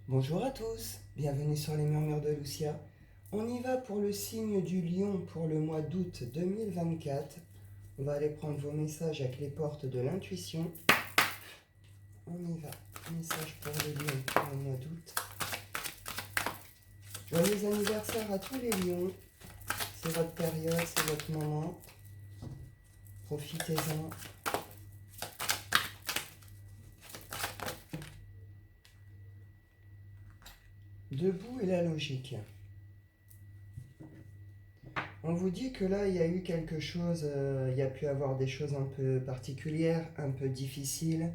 Bonjour à tous, bienvenue sur les murmures de Lucia. On y va pour le signe du lion pour le mois d'août 2024. On va aller prendre vos messages avec les portes de l'intuition. On y va, message pour les lions pour le mois d'août. Joyeux anniversaire à tous les lions. C'est votre période, c'est votre moment. Profitez-en. Debout et la logique. On vous dit que là, il y a eu quelque chose, il y a pu avoir des choses un peu particulières, un peu difficiles.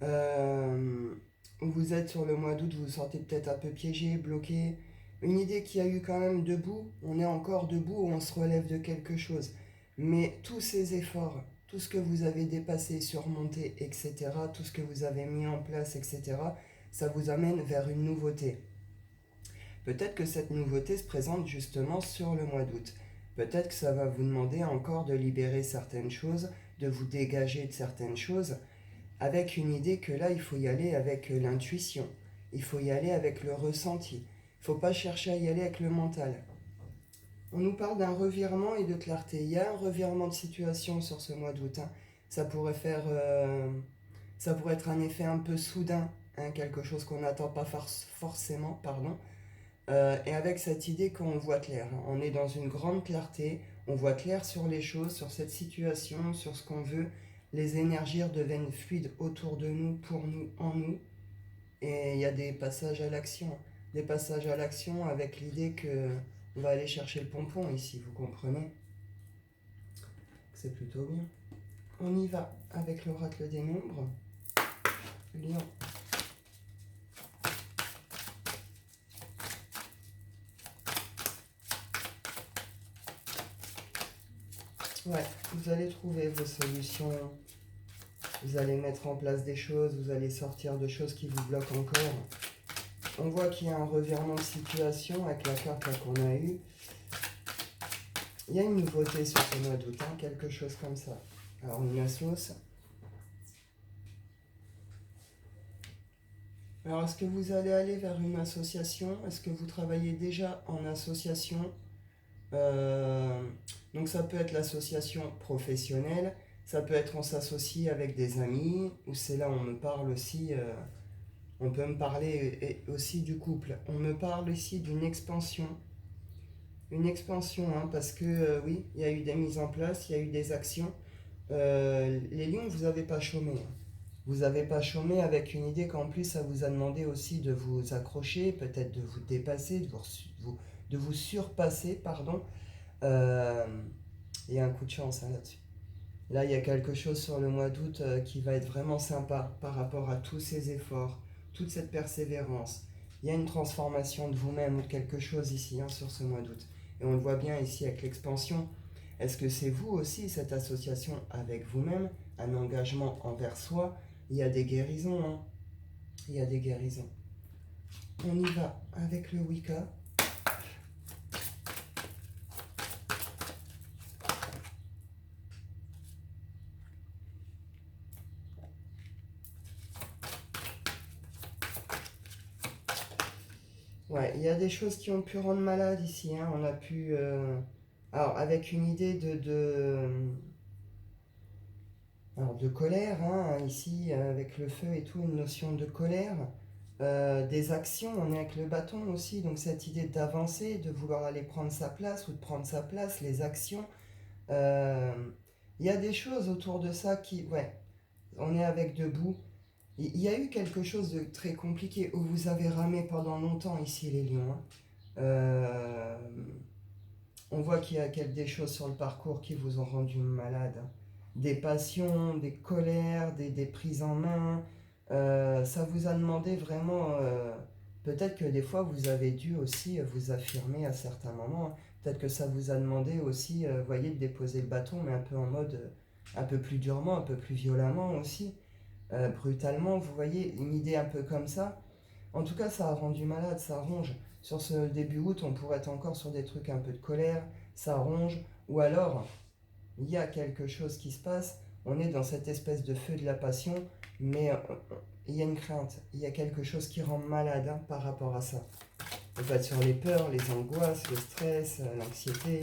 Euh, vous êtes sur le mois d'août, vous vous sentez peut-être un peu piégé, bloqué. Une idée qu'il y a eu quand même debout, on est encore debout, on se relève de quelque chose. Mais tous ces efforts, tout ce que vous avez dépassé, surmonté, etc., tout ce que vous avez mis en place, etc., ça vous amène vers une nouveauté. Peut-être que cette nouveauté se présente justement sur le mois d'août. Peut-être que ça va vous demander encore de libérer certaines choses, de vous dégager de certaines choses, avec une idée que là, il faut y aller avec l'intuition. Il faut y aller avec le ressenti. Il ne faut pas chercher à y aller avec le mental. On nous parle d'un revirement et de clarté. Il y a un revirement de situation sur ce mois d'août. Ça pourrait ça pourrait être un effet un peu soudain, quelque chose qu'on n'attend pas forcément, pardon. Et avec cette idée qu'on voit clair, on est dans une grande clarté, on voit clair sur les choses, sur cette situation, sur ce qu'on veut. Les énergies deviennent fluides autour de nous, pour nous, en nous. Et il y a des passages à l'action. Des passages à l'action avec l'idée que on va aller chercher le pompon ici, vous comprenez? C'est plutôt bien. On y va avec l'oracle des nombres. Lion. Ouais, vous allez trouver vos solutions. Vous allez mettre en place des choses, vous allez sortir de choses qui vous bloquent encore. On voit qu'il y a un revirement de situation avec la carte qu'on a eue. Il y a une nouveauté sur ce mois d'août, quelque chose comme ça. Alors une assos. Alors est-ce que vous allez aller vers une association? Est-ce que vous travaillez déjà en association? Euh, donc ça peut être l'association professionnelle, ça peut être on s'associe avec des amis, ou c'est là où on me parle aussi, on peut me parler aussi du couple. On me parle ici d'une expansion. Une expansion, parce que oui, il y a eu des mises en place, il y a eu des actions. Les lions, vous n'avez pas chômé. Vous n'avez pas chômé avec une idée qu'en plus, ça vous a demandé aussi de vous accrocher, peut-être de vous dépasser, de vous surpasser, pardon. Euh, Il y a un coup de chance là-dessus. Là, il y a quelque chose sur le mois d'août qui va être vraiment sympa par rapport à tous ces efforts, toute cette persévérance. Il y a une transformation de vous-même ou de quelque chose ici sur ce mois d'août. Et on le voit bien ici avec l'expansion. Est-ce que c'est vous aussi, cette association avec vous-même, un engagement envers soi? Il y a des guérisons, il y a des guérisons. On y va avec le Wicca. Ouais, il y a des choses qui ont pu rendre malade ici. On a pu. Alors, avec une idée alors, de colère, ici, avec le feu et tout, une notion de colère. Des actions, on est avec le bâton aussi, donc cette idée d'avancer, de vouloir aller prendre sa place ou de prendre sa place, les actions. Euh, Il y a des choses autour de ça qui. Ouais, on est avec debout. Il y a eu quelque chose de très compliqué où vous avez ramé pendant longtemps ici, les lions. Euh, on voit qu'il y a des choses sur le parcours qui vous ont rendu malade. Des passions, des colères, des prises en main. Ça vous a demandé vraiment. Peut-être que des fois vous avez dû aussi vous affirmer à certains moments. Peut-être que ça vous a demandé aussi, voyez, de déposer le bâton, mais un peu en mode un peu plus durement, un peu plus violemment aussi. Brutalement, vous voyez, une idée un peu comme ça. En tout cas, ça a rendu malade, ça ronge. Sur ce début août, on pourrait être encore sur des trucs un peu de colère, ça ronge, ou alors il y a quelque chose qui se passe, on est dans cette espèce de feu de la passion, Mais il y a une crainte, il y a quelque chose qui rend malade hein, par rapport à ça. On peut être sur les peurs, les angoisses, le stress, l'anxiété.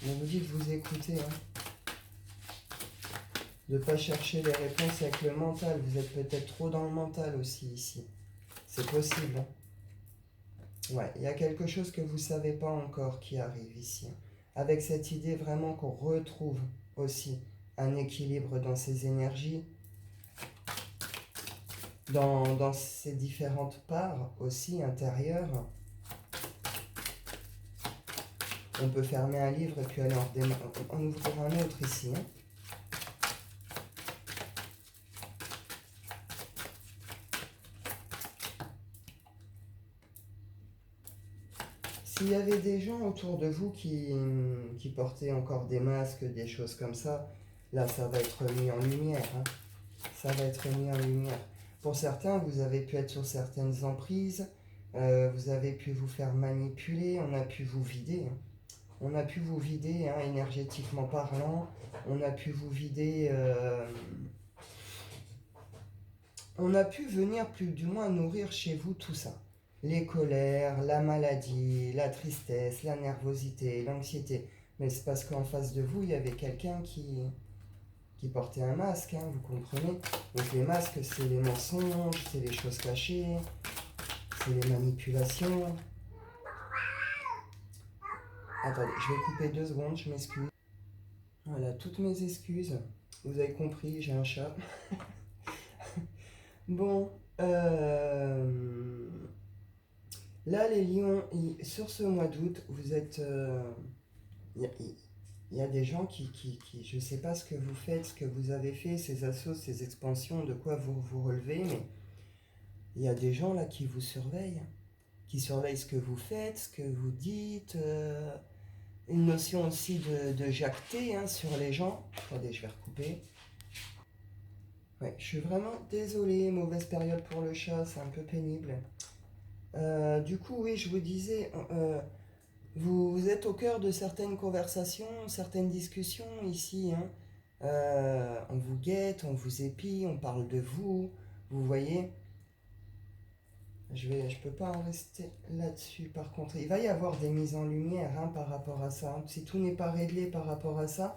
On vous dit de vous écouter, hein. De ne pas chercher les réponses avec le mental. Vous êtes peut-être trop dans le mental aussi ici. C'est possible. Hein. Ouais, il y a quelque chose que vous ne savez pas encore qui arrive ici. Avec cette idée vraiment qu'on retrouve aussi un équilibre dans ces énergies, dans ces différentes parts aussi intérieures. On peut fermer un livre et puis aller en ouvrir un autre ici. Hein. S'il y avait des gens autour de vous qui portaient encore des masques, des choses comme ça, là, ça va être mis en lumière. Hein. Ça va être mis en lumière. Pour certains, vous avez pu être sur certaines emprises, vous avez pu vous faire manipuler, on a pu vous vider. Hein. On a pu vous vider, hein, énergétiquement parlant, on a pu vous vider... on a pu venir plus du moins nourrir chez vous tout ça. Les colères, la maladie, la tristesse, la nervosité, l'anxiété. Mais c'est parce qu'en face de vous, il y avait quelqu'un qui portait un masque, hein, vous comprenez. Donc les masques, c'est les mensonges, c'est les choses cachées, c'est les manipulations. Attendez, je vais couper 2 secondes, je m'excuse. Voilà, toutes mes excuses. Vous avez compris, j'ai un chat. Bon, là les lions, sur ce mois d'août, vous êtes... il y a des gens je ne sais pas ce que vous faites, ce que vous avez fait, ces assauts, ces expansions, de quoi vous vous relevez, mais il y a des gens là qui vous surveillent, qui surveillent ce que vous faites, ce que vous dites, une notion aussi de jacter hein, sur les gens. Attendez, je vais recouper. Ouais, je suis vraiment désolée, mauvaise période pour le chat, c'est un peu pénible. Du coup, oui, je vous disais, vous êtes au cœur de certaines conversations, certaines discussions ici. Hein. On vous guette, on vous épie, on parle de vous. Vous voyez, je peux pas en rester là-dessus. Par contre, il va y avoir des mises en lumière hein, par rapport à ça. Si tout n'est pas réglé par rapport à ça,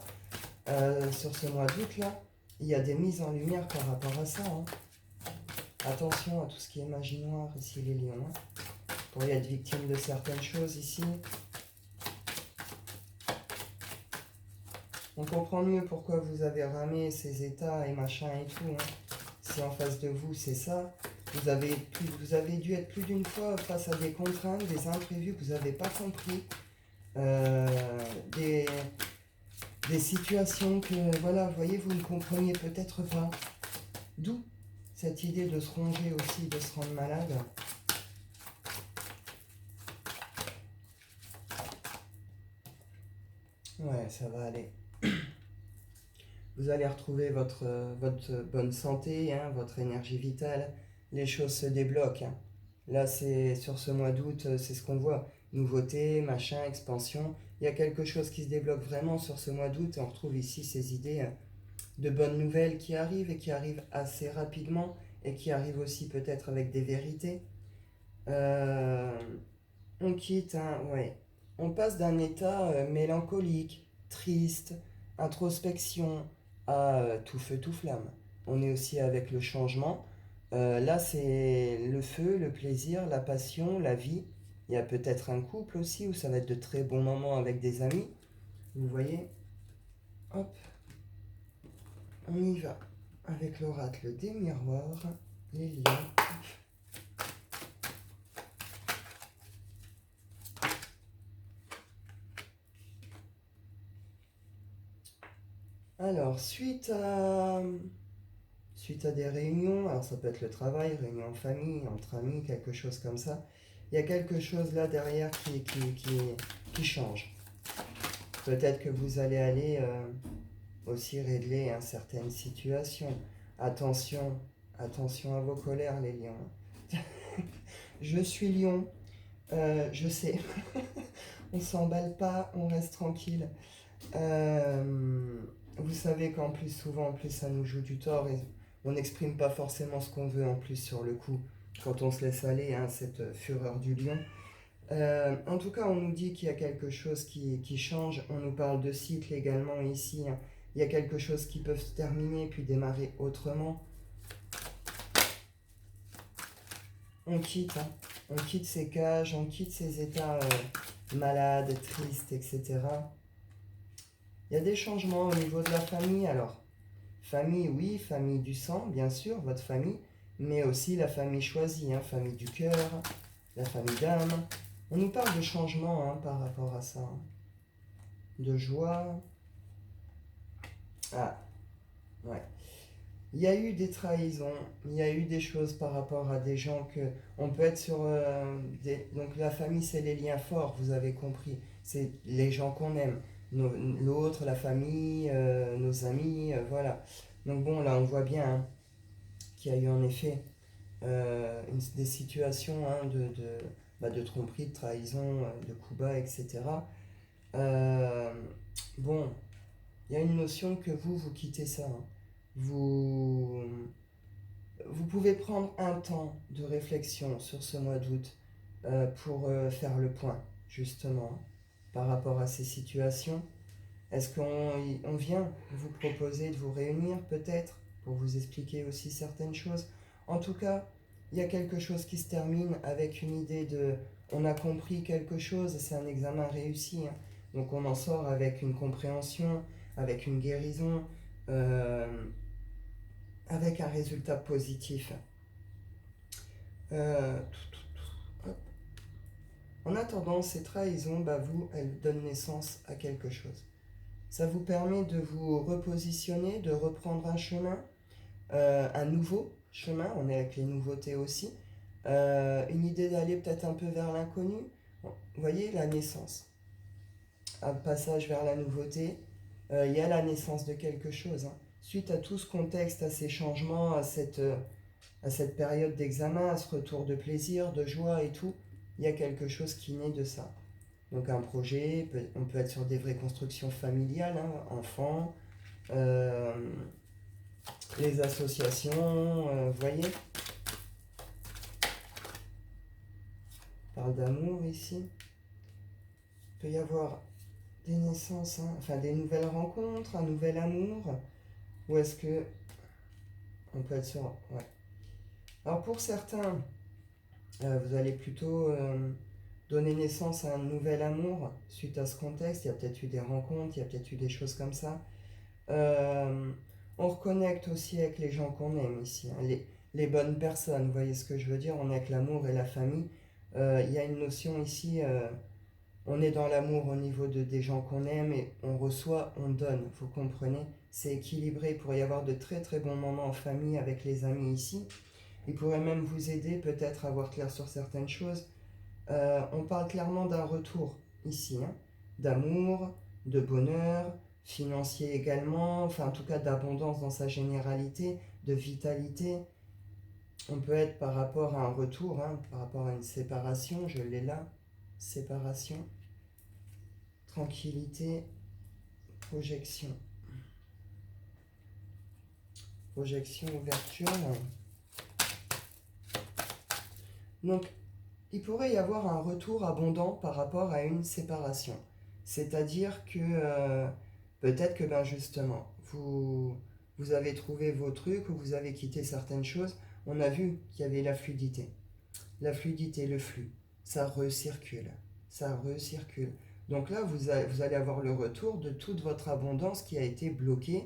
sur ce mois d'août là, il y a des mises en lumière par rapport à ça. Hein. Attention à tout ce qui est magie noire ici, les lions. Hein. Vous pourriez être victime de certaines choses ici. On comprend mieux pourquoi vous avez ramé ces états et machin et tout. Hein. Si en face de vous, c'est ça. Vous avez dû être plus d'une fois face à des contraintes, des imprévus que vous n'avez pas compris. Des situations que, voilà, vous voyez, vous ne compreniez peut-être pas. D'où cette idée de se ronger aussi, de se rendre malade. Ouais, ça va aller. Vous allez retrouver votre bonne santé, hein, votre énergie vitale. Les choses se débloquent. Hein. Là, c'est sur ce mois d'août, c'est ce qu'on voit. Nouveautés, machin, expansion. Il y a quelque chose qui se débloque vraiment sur ce mois d'août. Et on retrouve ici ces idées de bonnes nouvelles qui arrivent et qui arrivent assez rapidement et qui arrivent aussi peut-être avec des vérités. Euh, on quitte, hein, ouais. On passe d'un état mélancolique, triste, introspection, à tout feu, tout flamme. On est aussi avec le changement. Là, c'est le feu, le plaisir, la passion, la vie. Il y a peut-être un couple aussi où ça va être de très bons moments avec des amis. Vous voyez? Hop, on y va. Avec l'oracle des miroirs, les lions. Alors, suite à des réunions, alors ça peut être le travail, réunion en famille, entre amis, quelque chose comme ça, il y a quelque chose là derrière qui change. Peut-être que vous allez aller aussi régler hein, certaines situations. Attention, attention à vos colères les lions. Je suis lion, je sais. On s'emballe pas, on reste tranquille. vous savez qu'en plus, souvent, en plus, ça nous joue du tort et on n'exprime pas forcément ce qu'on veut en plus sur le coup, quand on se laisse aller, hein, cette fureur du lion. En tout cas, on nous dit qu'il y a quelque chose qui change. On nous parle de cycle également ici, hein. Il y a quelque chose qui peut se terminer puis démarrer autrement. On quitte, hein. On quitte ces cages, on quitte ces états malades, tristes, etc. Il y a des changements au niveau de la famille. Alors, famille, oui, famille du sang, bien sûr, votre famille, mais aussi la famille choisie, hein, famille du cœur, la famille d'âme. On nous parle de changement, hein, par rapport à ça, hein. De joie. Ah, ouais. Il y a eu des trahisons, il y a eu des choses par rapport à des gens que... On peut être sur... Donc la famille, c'est les liens forts, vous avez compris. C'est les gens qu'on aime. L'autre, la famille, nos amis, voilà. Donc bon, là, on voit bien, hein, qu'il y a eu en effet des situations, hein, de tromperie, de trahison, de coups bas, etc. Euh, bon, il y a une notion que vous quittez ça, hein. Vous, vous pouvez prendre un temps de réflexion sur ce mois d'août pour faire le point, justement, par rapport à ces situations. Est-ce qu'on vient vous proposer de vous réunir, peut-être, pour vous expliquer aussi certaines choses? En tout cas, il y a quelque chose qui se termine avec une idée de... On a compris quelque chose, c'est un examen réussi, hein. Donc on en sort avec une compréhension, avec une guérison, euh, avec un résultat positif. Euh, en attendant, ces trahisons, elles donnent naissance à quelque chose. Ça vous permet de vous repositionner, de reprendre un chemin, un nouveau chemin, on est avec les nouveautés aussi, une idée d'aller peut-être un peu vers l'inconnu. Bon, vous voyez, la naissance, un passage vers la nouveauté, il y a la naissance de quelque chose, hein. Suite à tout ce contexte, à ces changements, à cette période d'examen, à ce retour de plaisir, de joie et tout, il y a quelque chose qui naît de ça. Donc un projet, on peut être sur des vraies constructions familiales, hein, enfants, euh, les associations, vous voyez, on parle d'amour ici. Il peut y avoir des naissances, hein, enfin des nouvelles rencontres, un nouvel amour, ou est-ce que on peut être sur... Ouais. Alors pour certains, vous allez plutôt donner naissance à un nouvel amour suite à ce contexte. Il y a peut-être eu des rencontres, il y a peut-être eu des choses comme ça. Euh, on reconnecte aussi avec les gens qu'on aime ici, hein, les bonnes personnes, vous voyez ce que je veux dire? On est avec l'amour et la famille. Il y a une notion ici, on est dans l'amour au niveau des gens qu'on aime et on reçoit, on donne, vous comprenez? C'est équilibré, il pourrait y avoir de très très bons moments en famille avec les amis ici. Ils pourraient même vous aider peut-être à voir clair sur certaines choses. On parle clairement d'un retour ici, hein, d'amour, de bonheur, financier également, enfin en tout cas d'abondance dans sa généralité, de vitalité. On peut être par rapport à un retour, hein, par rapport à une séparation, je l'ai là, séparation, tranquillité, projection. Projection, ouverture. Donc il pourrait y avoir un retour abondant par rapport à une séparation. C'est-à-dire que peut-être que justement, vous avez trouvé vos trucs ou vous avez quitté certaines choses. On a vu qu'il y avait la fluidité. La fluidité, le flux, ça recircule. Ça recircule. Donc là, vous allez avoir le retour de toute votre abondance qui a été bloquée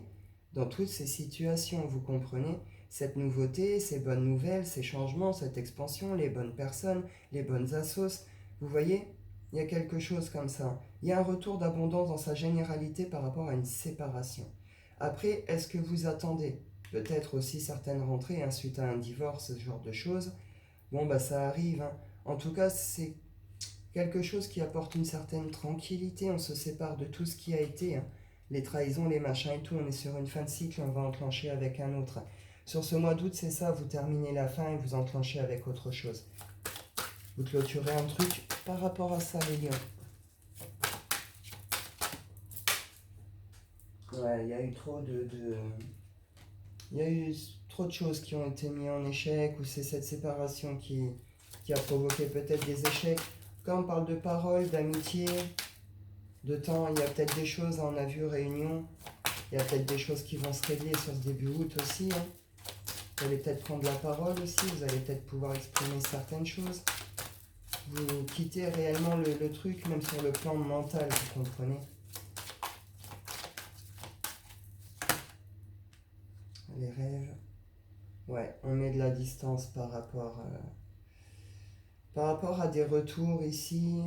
dans toutes ces situations. Vous comprenez? Cette nouveauté, ces bonnes nouvelles, ces changements, cette expansion, les bonnes personnes, les bonnes assos. Vous voyez, il y a quelque chose comme ça. Il y a un retour d'abondance dans sa généralité par rapport à une séparation. Après, est-ce que vous attendez peut-être aussi certaines rentrées, hein, suite à un divorce, ce genre de choses? Bon, ça arrive, hein. En tout cas, c'est quelque chose qui apporte une certaine tranquillité. On se sépare de tout ce qui a été, hein. Les trahisons, les machins et tout. On est sur une fin de cycle, on va enclencher avec un autre. Sur ce mois d'août, c'est ça, vous terminez la fin et vous enclenchez avec autre chose. Vous clôturez un truc par rapport à ça, les lions. Ouais. Ouais, il y a eu trop de choses qui ont été mises en échec, ou c'est cette séparation qui a provoqué peut-être des échecs. Quand on parle de paroles, d'amitié, de temps, il y a peut-être des choses, on a vu réunion, il y a peut-être des choses qui vont se régler sur ce début août aussi, hein. Vous allez peut-être prendre la parole aussi, vous allez peut-être pouvoir exprimer certaines choses. Vous quittez réellement le truc, même sur le plan mental, vous comprenez. Les rêves. Ouais, on met de la distance par rapport à des retours ici.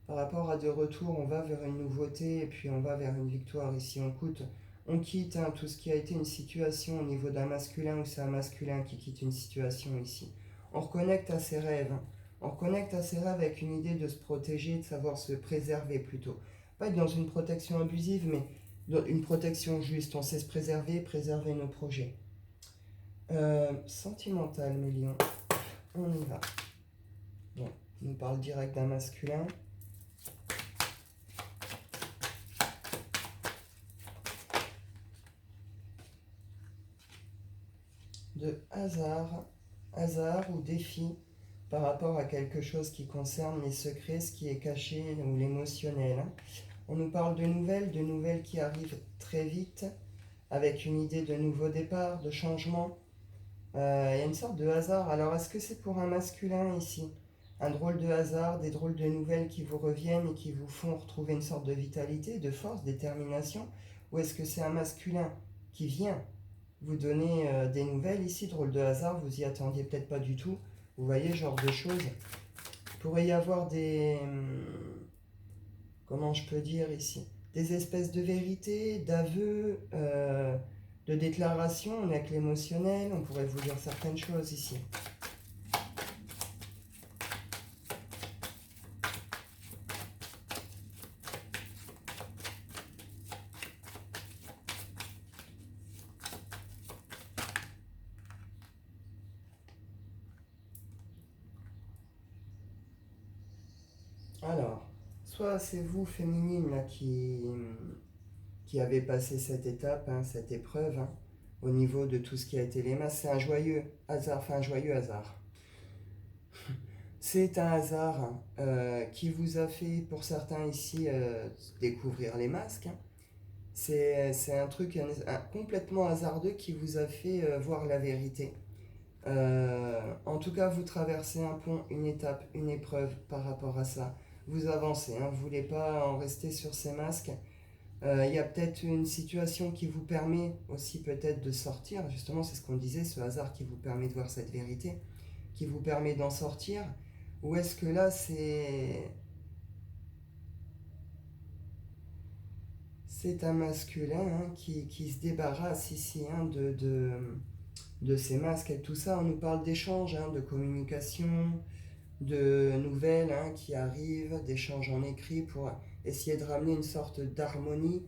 Par rapport à des retours, on va vers une nouveauté et puis on va vers une victoire ici. On quitte hein, tout ce qui a été une situation au niveau d'un masculin, ou c'est un masculin qui quitte une situation ici. On reconnecte à ses rêves, hein. On reconnecte à ses rêves avec une idée de se protéger, de savoir se préserver plutôt. Pas être dans une protection abusive, mais dans une protection juste. On sait se préserver, préserver nos projets. Sentimental, mes lions. On y va. Bon, on nous parle direct d'un masculin. De hasard ou défi par rapport à quelque chose qui concerne les secrets, ce qui est caché ou l'émotionnel, hein. On nous parle de nouvelles qui arrivent très vite, avec une idée de nouveau départ, de changement. Il y a une sorte de hasard. Alors, est-ce que c'est pour un masculin ici? Un drôle de hasard, des drôles de nouvelles qui vous reviennent et qui vous font retrouver une sorte de vitalité, de force, détermination? Ou est-ce que c'est un masculin qui vient vous donner des nouvelles ici, drôle de hasard, vous y attendiez peut-être pas du tout? Vous voyez, genre de choses. Il pourrait y avoir des... comment je peux dire ici? Des espèces de vérités, d'aveux, de déclarations, avec l'émotionnel, on pourrait vous dire certaines choses ici. Alors, soit c'est vous, féminine, là, qui avez passé cette étape, hein, cette épreuve, hein, au niveau de tout ce qui a été les masses. C'est un joyeux hasard, enfin un joyeux hasard. C'est un hasard hein, qui vous a fait, pour certains ici, découvrir les masques, hein. C'est un truc complètement hasardeux qui vous a fait voir la vérité. En tout cas, vous traversez un pont, une étape, une épreuve par rapport à ça. Vous avancez, hein, vous ne voulez pas en rester sur ces masques. Il y a peut-être une situation qui vous permet aussi peut-être de sortir. Justement, c'est ce qu'on disait, ce hasard qui vous permet de voir cette vérité, qui vous permet d'en sortir. Ou est-ce que là, c'est un masculin hein, qui se débarrasse ici hein, de ces masques et tout ça? On nous parle d'échanges, hein, de communication, de nouvelles hein, qui arrivent, d'échanges en écrit pour essayer de ramener une sorte d'harmonie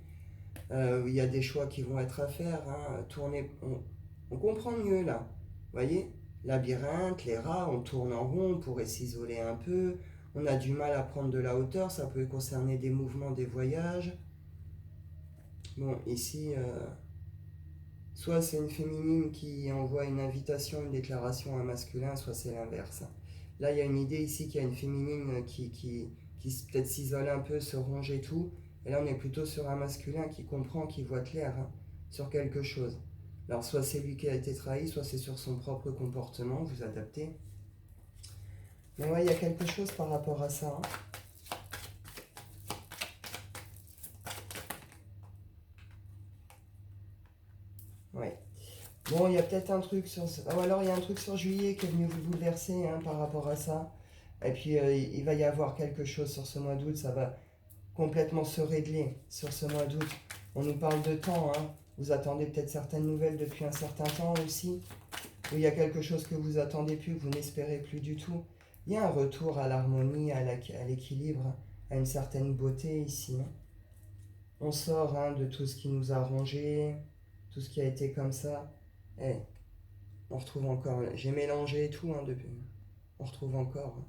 où il y a des choix qui vont être à faire. Hein, tourner, on comprend mieux là. Vous voyez, labyrinthe, les rats, on tourne en rond, on pourrait s'isoler un peu. On a du mal à prendre de la hauteur, ça peut concerner des mouvements, des voyages. Bon, ici, soit c'est une féminine qui envoie une invitation, une déclaration à un masculin, soit c'est l'inverse. Là, il y a une idée ici qu'il y a une féminine qui peut-être s'isole un peu, se ronge et tout. Et là, on est plutôt sur un masculin qui comprend, qui voit clair hein, sur quelque chose. Alors, soit c'est lui qui a été trahi, soit c'est sur son propre comportement, vous adaptez. Mais ouais, il y a quelque chose par rapport à ça, hein. Ouais. Bon, il y a peut-être un truc sur... ou alors il y a un truc sur juillet qui est venu vous bouleverser hein, par rapport à ça. Et puis il va y avoir quelque chose sur ce mois d'août, ça va complètement se régler sur ce mois d'août. On nous parle de temps, hein. Vous attendez peut-être certaines nouvelles depuis un certain temps aussi. Ou il y a quelque chose que vous attendez plus, que vous n'espérez plus du tout. Il y a un retour à l'harmonie, à l'équilibre, à une certaine beauté ici, hein. On sort hein, de tout ce qui nous a rongé, tout ce qui a été comme ça. Eh, on retrouve encore, j'ai mélangé et tout hein, depuis. On retrouve encore, hein.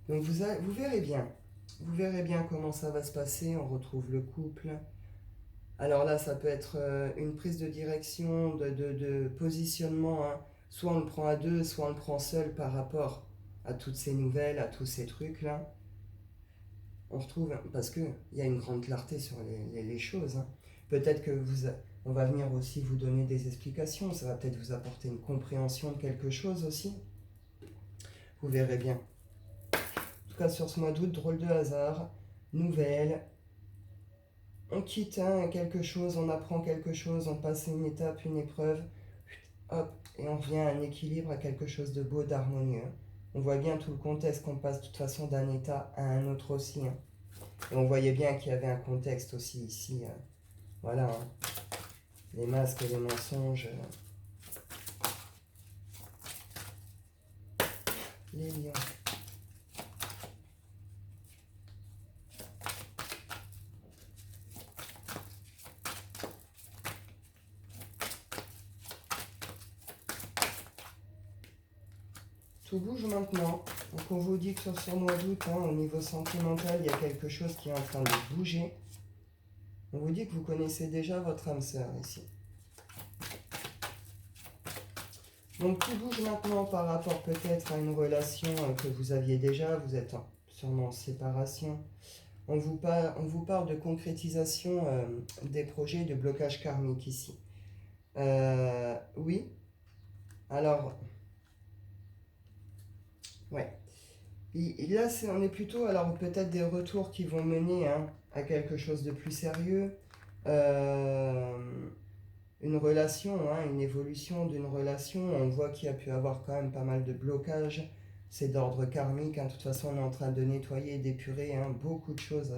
Donc vous verrez bien comment ça va se passer. On retrouve le couple, Alors là, ça peut être une prise de direction, de positionnement, hein. Soit on le prend à deux, soit on le prend seul par rapport à toutes ces nouvelles, à tous ces trucs-là. On retrouve, parce qu'il y a une grande clarté sur les choses, hein. Peut-être que on va venir aussi vous donner des explications, ça va peut-être vous apporter une compréhension de quelque chose aussi. Vous verrez bien. En tout cas, sur ce mois d'août, drôle de hasard, nouvelle. On quitte quelque chose, on apprend quelque chose, on passe une étape, une épreuve, hop, et on revient à un équilibre, à quelque chose de beau, d'harmonieux. On voit bien tout le contexte qu'on passe de toute façon d'un état à un autre aussi, hein. Et on voyait bien qu'il y avait un contexte aussi ici. Voilà, hein. Les masques et les mensonges. Les lions. Tout bouge maintenant. Donc on vous dit que sur ce mois d'août, hein, au niveau sentimental, il y a quelque chose qui est en train de bouger. On vous dit que vous connaissez déjà votre âme sœur ici. Donc tout bouge maintenant par rapport peut-être à une relation que vous aviez déjà, vous êtes sûrement en séparation. On vous parle de concrétisation des projets de blocage karmique ici. Oui, alors, ouais. Là, on est plutôt, alors peut-être des retours qui vont mener à quelque chose de plus sérieux. Euh, une relation, une évolution d'une relation. On voit qu'il y a pu avoir quand même pas mal de blocages. C'est d'ordre karmique, hein. De toute façon, on est en train de nettoyer, d'épurer beaucoup de choses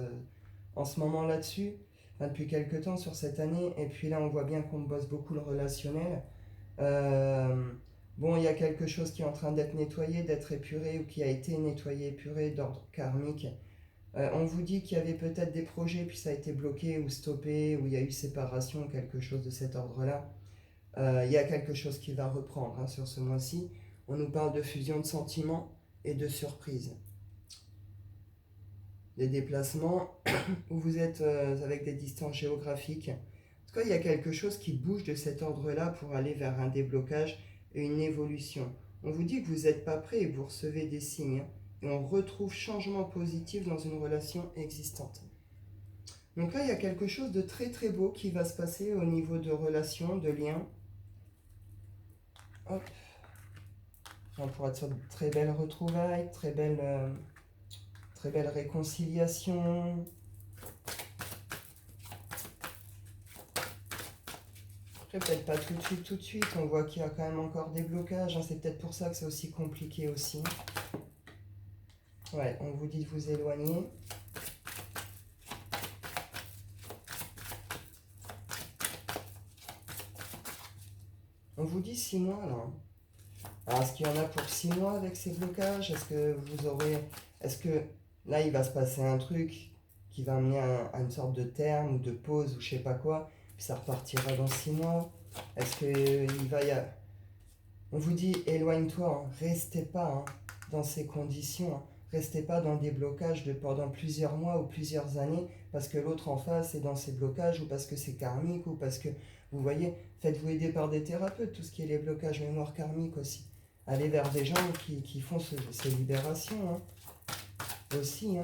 en ce moment là-dessus. Enfin, depuis quelques temps sur cette année. Et puis là, on voit bien qu'on bosse beaucoup le relationnel. Euh, bon, il y a quelque chose qui est en train d'être nettoyé, d'être épuré ou qui a été nettoyé, épuré d'ordre karmique. On vous dit qu'il y avait peut-être des projets, puis ça a été bloqué ou stoppé, ou il y a eu séparation, quelque chose de cet ordre-là. Il y a quelque chose qui va reprendre sur ce mois-ci. On nous parle de fusion de sentiments et de surprise. Des déplacements où vous êtes avec des distances géographiques. En tout cas, il y a quelque chose qui bouge de cet ordre-là pour aller vers un déblocage et une évolution. On vous dit que vous n'êtes pas prêt et vous recevez des signes. Et on retrouve changement positif dans une relation existante. Donc là, il y a quelque chose de très très beau qui va se passer au niveau de relations, de liens. Hop. On pourra être sur de très belles retrouvailles, très belle réconciliation. Après, peut-être pas tout de suite. On voit qu'il y a quand même encore des blocages, hein. C'est peut-être pour ça que c'est aussi compliqué aussi. Ouais, on vous dit de vous éloigner. On vous dit 6 mois là. Alors, est-ce qu'il y en a pour 6 mois avec ces blocages? Est-ce que vous aurez... Est-ce que là, il va se passer un truc qui va amener à une sorte de terme ou de pause ou je sais pas quoi, puis ça repartira dans 6 mois? Est-ce qu'il va y avoir... On vous dit, éloigne-toi, hein. Restez pas dans ces conditions, hein. Restez pas dans des blocages pendant plusieurs mois ou plusieurs années parce que l'autre en face est dans ces blocages ou parce que c'est karmique ou parce que, vous voyez, faites-vous aider par des thérapeutes, tout ce qui est les blocages mémoire karmique aussi. Allez vers des gens qui font ces libérations aussi.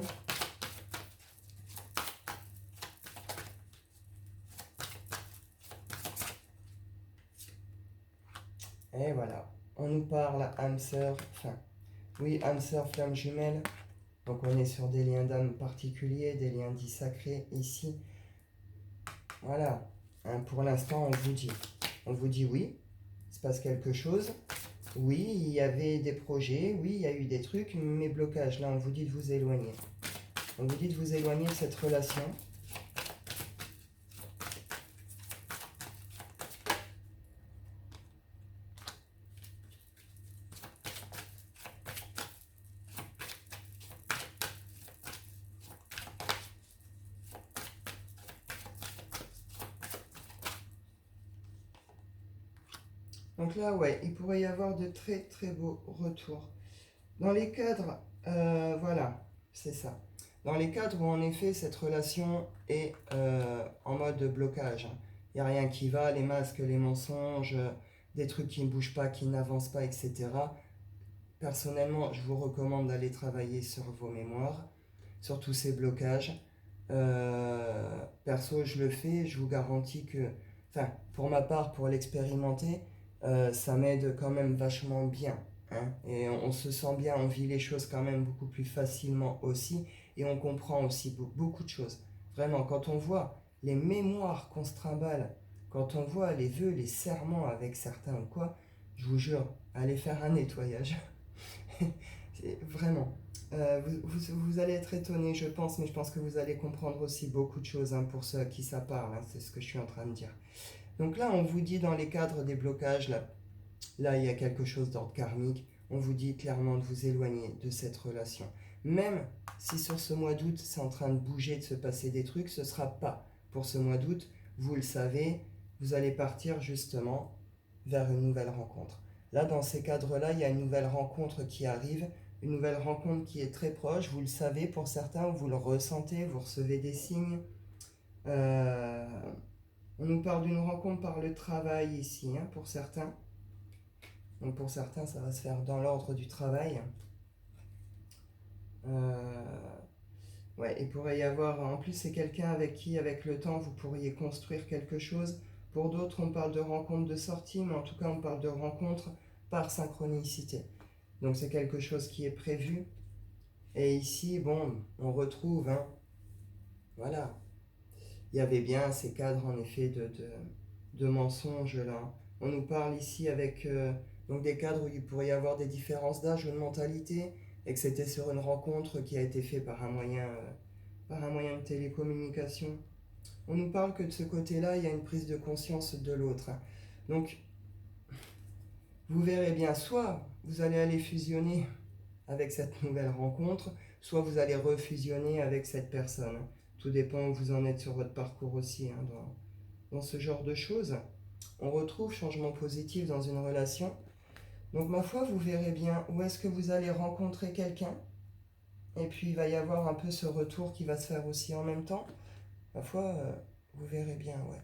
Et voilà, on nous parle âme sœur, enfin, oui, âme sœur, flamme jumelle. Donc on est sur des liens d'âme particuliers, des liens dits sacrés ici. Voilà, pour l'instant on vous dit oui, il se passe quelque chose. Oui, il y avait des projets, oui, il y a eu des trucs, mais blocage, là on vous dit de vous éloigner. On vous dit de vous éloigner de cette relation. Donc là, ouais, il pourrait y avoir de très très beaux retours. Dans les cadres, voilà, c'est ça. Dans les cadres où en effet cette relation est en mode blocage, il n'y a rien qui va, les masques, les mensonges, des trucs qui ne bougent pas, qui n'avancent pas, etc. Personnellement, je vous recommande d'aller travailler sur vos mémoires, sur tous ces blocages. Perso, je le fais, je vous garantis que, enfin, pour ma part, pour l'expérimenter, ça m'aide quand même vachement bien. Hein, et on se sent bien, on vit les choses quand même beaucoup plus facilement aussi, et on comprend aussi beaucoup de choses. Vraiment, quand on voit les mémoires qu'on se trimballe, quand on voit les vœux, les serments avec certains ou quoi, je vous jure, allez faire un nettoyage. Vraiment. Vous allez être étonné, je pense, mais je pense que vous allez comprendre aussi beaucoup de choses hein, pour ceux à qui ça parle. Hein, c'est ce que je suis en train de dire. Donc là, on vous dit dans les cadres des blocages, là il y a quelque chose d'ordre karmique. On vous dit clairement de vous éloigner de cette relation. Même si sur ce mois d'août, c'est en train de bouger, de se passer des trucs, ce ne sera pas pour ce mois d'août. Vous le savez, vous allez partir justement vers une nouvelle rencontre. Là, dans ces cadres-là, il y a une nouvelle rencontre qui arrive, une nouvelle rencontre qui est très proche. Vous le savez pour certains, vous le ressentez, vous recevez des signes. Euh, on nous parle d'une rencontre par le travail ici, hein, pour certains. Donc pour certains, ça va se faire dans l'ordre du travail. Euh, ouais, il pourrait y avoir, en plus c'est quelqu'un avec qui, avec le temps, vous pourriez construire quelque chose. Pour d'autres, on parle de rencontre de sortie, mais en tout cas, on parle de rencontre par synchronicité. Donc c'est quelque chose qui est prévu. Et ici, bon, on retrouve, hein, voilà, il y avait bien ces cadres en effet de mensonges là. On nous parle ici avec donc des cadres où il pourrait y avoir des différences d'âge ou de mentalité et que c'était sur une rencontre qui a été faite par un moyen de télécommunication. On nous parle que de ce côté-là, il y a une prise de conscience de l'autre. Donc, vous verrez bien, soit vous allez aller fusionner avec cette nouvelle rencontre, soit vous allez refusionner avec cette personne. Tout dépend où vous en êtes sur votre parcours aussi. Hein, dans ce genre de choses, on retrouve changement positif dans une relation. Donc ma foi, vous verrez bien où est-ce que vous allez rencontrer quelqu'un. Et puis il va y avoir un peu ce retour qui va se faire aussi en même temps. Ma foi, vous verrez bien, ouais.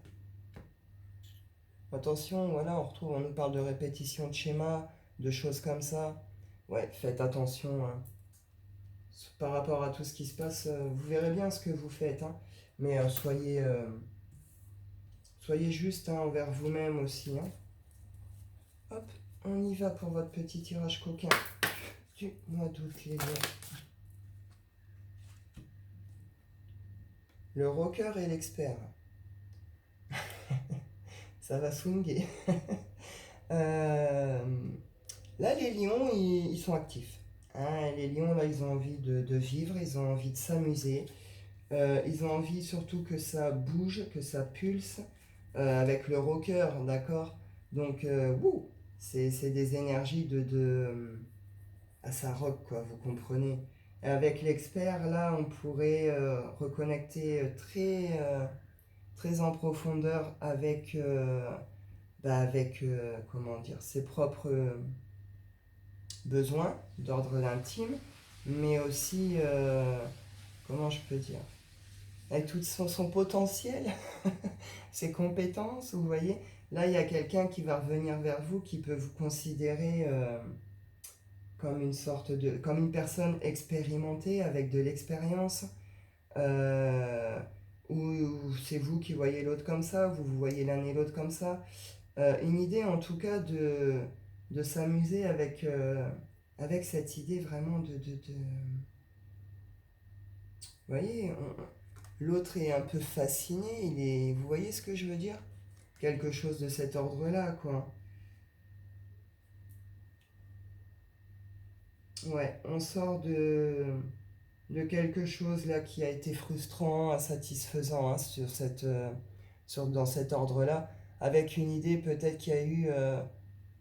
Attention, voilà, on nous parle de répétition de schémas, de choses comme ça. Ouais, faites attention hein, par rapport à tout ce qui se passe. Vous verrez bien ce que vous faites, hein. Mais soyez juste hein, envers vous-même aussi. Hein. Hop, on y va pour votre petit tirage coquin du mois d'août, les lions. Le rocker et l'expert. Ça va swinguer. Euh, Là, les lions, ils sont actifs. Hein, les lions, là, ils ont envie de vivre, ils ont envie de s'amuser. Ils ont envie surtout que ça bouge, que ça pulse. Avec le rocker, d'accord. Donc, c'est des énergies ah, ça rock, quoi, vous comprenez. Et avec l'expert, là, on pourrait reconnecter très en profondeur avec comment dire, ses propres besoins d'ordre intime, mais aussi, comment je peux dire, avec tout son potentiel, ses compétences, vous voyez. Là, il y a quelqu'un qui va revenir vers vous, qui peut vous considérer comme comme une personne expérimentée avec de l'expérience, euh, ou c'est vous qui voyez l'autre comme ça, vous voyez l'un et l'autre comme ça. Une idée en tout cas de s'amuser avec cette idée vraiment vous voyez, l'autre est un peu fasciné, vous voyez ce que je veux dire? Quelque chose de cet ordre-là, quoi. Ouais, on sort de quelque chose là qui a été frustrant, insatisfaisant hein, dans cet ordre-là, avec une idée peut-être qu'il y a eu...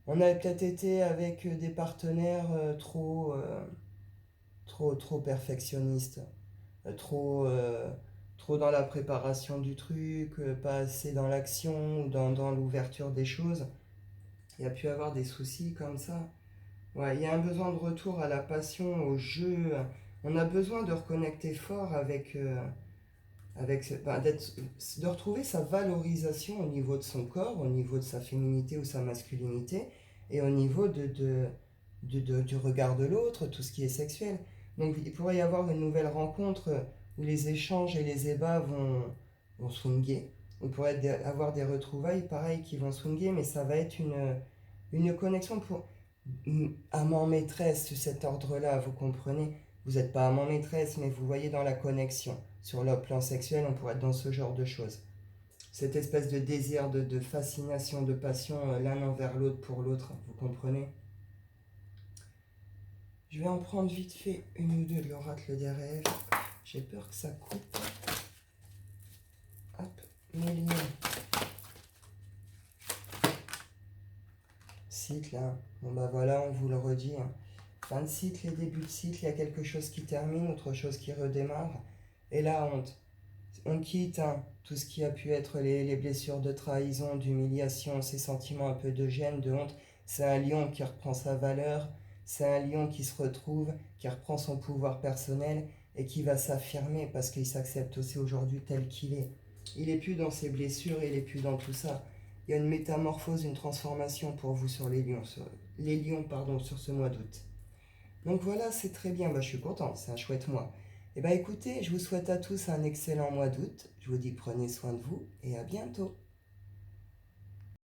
on a peut-être été avec des partenaires trop perfectionnistes, trop dans la préparation du truc, pas assez dans l'action ou dans l'ouverture des choses. Il y a pu avoir des soucis comme ça. Ouais, il y a un besoin de retour à la passion, au jeu. On a besoin de reconnecter fort de retrouver sa valorisation au niveau de son corps, au niveau de sa féminité ou sa masculinité, et au niveau du regard de l'autre, tout ce qui est sexuel. Donc il pourrait y avoir une nouvelle rencontre où les échanges et les ébats vont swinger. On pourrait avoir des retrouvailles pareilles qui vont swinger, mais ça va être une connexion pour amant-maîtresse sur cet ordre-là, vous comprenez? Vous n'êtes pas amant-maîtresse, mais vous voyez dans la connexion. Sur le plan sexuel, on pourrait être dans ce genre de choses. Cette espèce de désir, de fascination, de passion l'un envers l'autre pour l'autre, vous comprenez? Je vais en prendre vite fait une ou deux de l'oracle des rêves. J'ai peur que ça coupe. Hop, mes liens. Cycle, hein. Bon bah voilà, on vous le redit. Hein. Fin de cycle et début de cycle, il y a quelque chose qui termine, autre chose qui redémarre. Et la honte. On quitte tout ce qui a pu être les blessures de trahison, d'humiliation, ces sentiments un peu de gêne, de honte. C'est un lion qui reprend sa valeur, c'est un lion qui se retrouve, qui reprend son pouvoir personnel et qui va s'affirmer parce qu'il s'accepte aussi aujourd'hui tel qu'il est. Il n'est plus dans ses blessures, il n'est plus dans tout ça. Il y a une métamorphose, une transformation pour vous sur les lions, sur ce mois d'août. Donc voilà, c'est très bien, je suis content, c'est un chouette mois. Eh bien écoutez, je vous souhaite à tous un excellent mois d'août. Je vous dis prenez soin de vous et à bientôt.